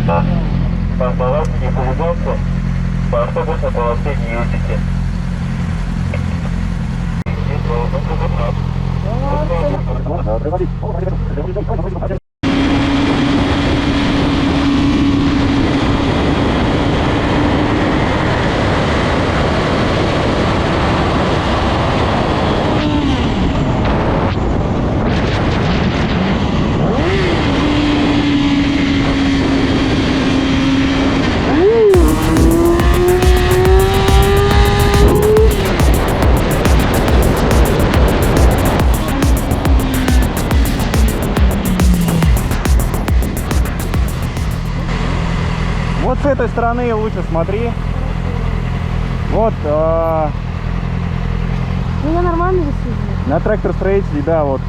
По балансу не повязался, по автобусной полосе не ездите. Вот с этой стороны лучше смотри. Вот Ну я нормально висит. на трактор-строителе, да, вот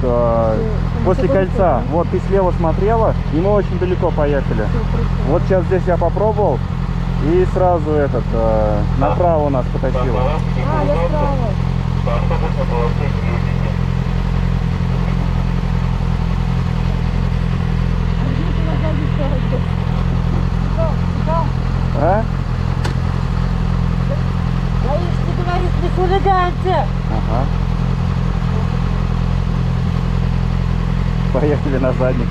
после кольца. Вот ты слева смотрела, и мы очень далеко поехали. Вот сейчас здесь я попробовал, и сразу направо нас потащило. А, я справа. По автобусной полосе не ездите. А? Боишься, ты говоришь, не хулиганьте. Ага. Поехали на задник.